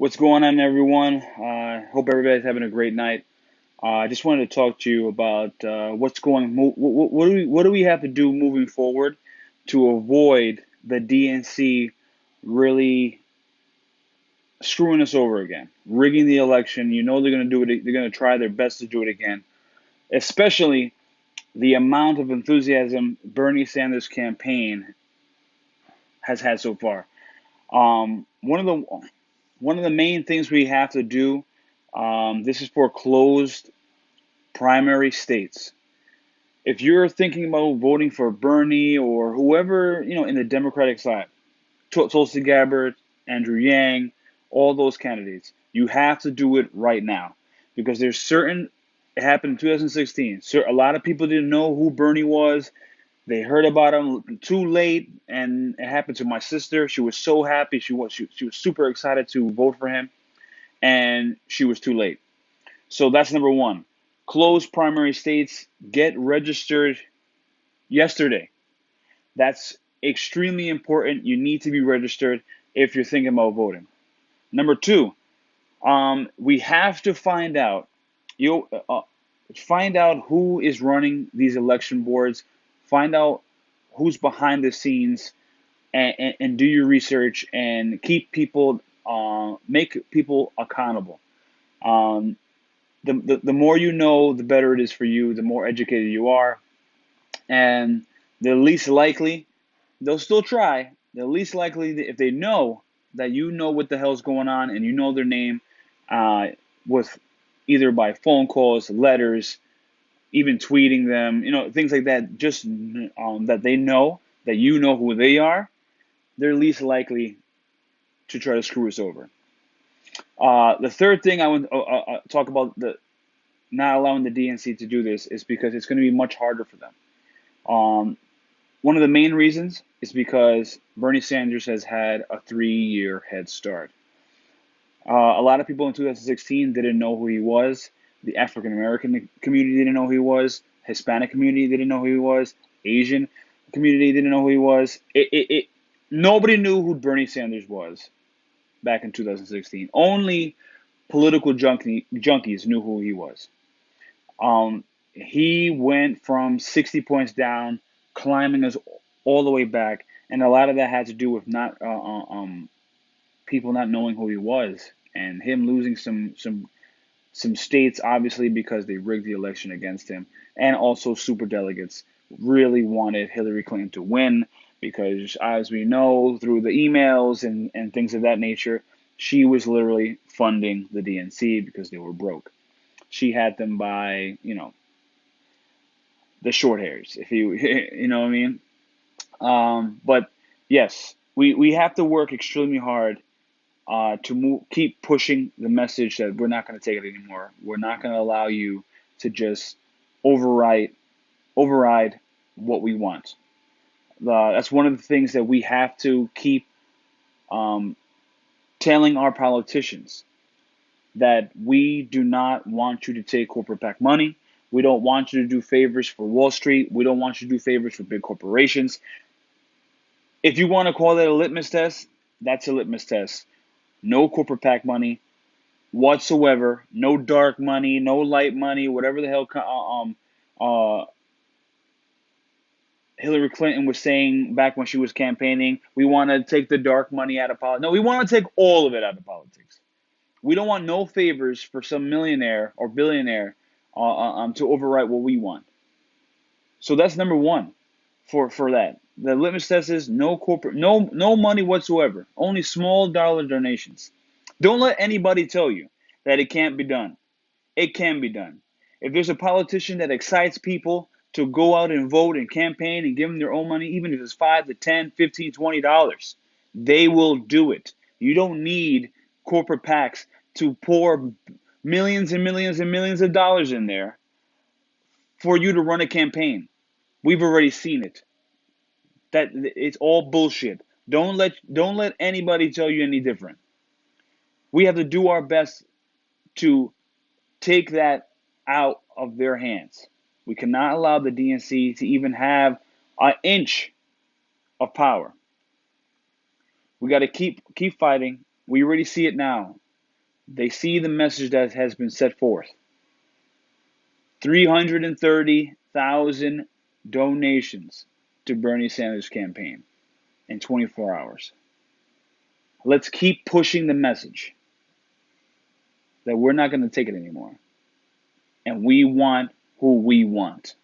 What's going on, everyone? Hope everybody's having a great night. I just wanted to talk to you about what do we have to do moving forward to avoid the DNC really screwing us over again, rigging the election. You know they're going to do it. They're going to try their best to do it again, especially the amount of enthusiasm Bernie Sanders' campaign has had so far. One of the main things we have to do. This is for closed primary states. If you're thinking about voting for Bernie or whoever, in the Democratic side, Tulsi Gabbard, Andrew Yang, all those candidates, you have to do it right now because it happened in 2016. So a lot of people didn't know who Bernie was. They heard about him too late, and it happened to my sister. She was so happy. She was super excited to vote for him, and she was too late. So that's number one. Close primary states, get registered yesterday. That's extremely important. You need to be registered if you're thinking about voting. Number two, we have to find out who is running these election boards, find out who's behind the scenes, and do your research and make people accountable. Um, the more you know, the better it is for you, the more educated you are. And the least likely, they'll still try. The least likely, if they know that you know what the hell's going on and you know their name, uh, with either by phone calls, letters, even tweeting them, things like that, just that they know that you know who they are, they're least likely to try to screw us over. The third thing I want to talk about the not allowing the DNC to do this is because it's going to be much harder for them. Um, One of the main reasons is because Bernie Sanders has had a 3-year head start. A lot of people in 2016 didn't know who he was. The African American community didn't know who he was. Hispanic community didn't know who he was. Asian community didn't know who he was. Nobody knew who Bernie Sanders was back in 2016. Only political junkies knew who he was. He went from 60 points down, climbing us all the way back, and a lot of that had to do with not people not knowing who he was, and him losing some states, obviously because they rigged the election against him, and also super delegates really wanted Hillary Clinton to win because, as we know through the emails and things of that nature, she was literally funding the DNC because they were broke. She had them by, the short hairs, if you you know what I mean. But yes, we have to work extremely hard to keep pushing the message that we're not going to take it anymore. We're not going to allow you to just override what we want. That's one of the things that we have to keep um, telling our politicians, that we do not want you to take corporate PAC money. We don't want you to do favors for Wall Street. We don't want you to do favors for big corporations. If you want to call it a litmus test, that's a litmus test. No corporate PAC money whatsoever. No dark money, no light money, whatever the hell uh, Hillary Clinton was saying back when she was campaigning. We want to take the dark money out of politics. No, we want to take all of it out of politics. We don't want no favors for some millionaire or billionaire to overwrite what we want. So that's number one for that. The litmus test is no money whatsoever. Only small dollar donations. Don't let anybody tell you that it can't be done. It can be done. If there's a politician that excites people to go out and vote and campaign and give them their own money, even if it's $5 to $10, $15, $20, they will do it. You don't need corporate PACs to pour millions and millions and millions of dollars in there for you to run a campaign. We've already seen it. That it's all bullshit. Don't let anybody tell you any different. We have to do our best to take that out of their hands. We cannot allow the DNC to even have an inch of power. We got to keep fighting. We already see it now. They see the message that has been set forth. 330,000 donations to Bernie Sanders' campaign in 24 hours. Let's keep pushing the message that we're not going to take it anymore. And we want who we want.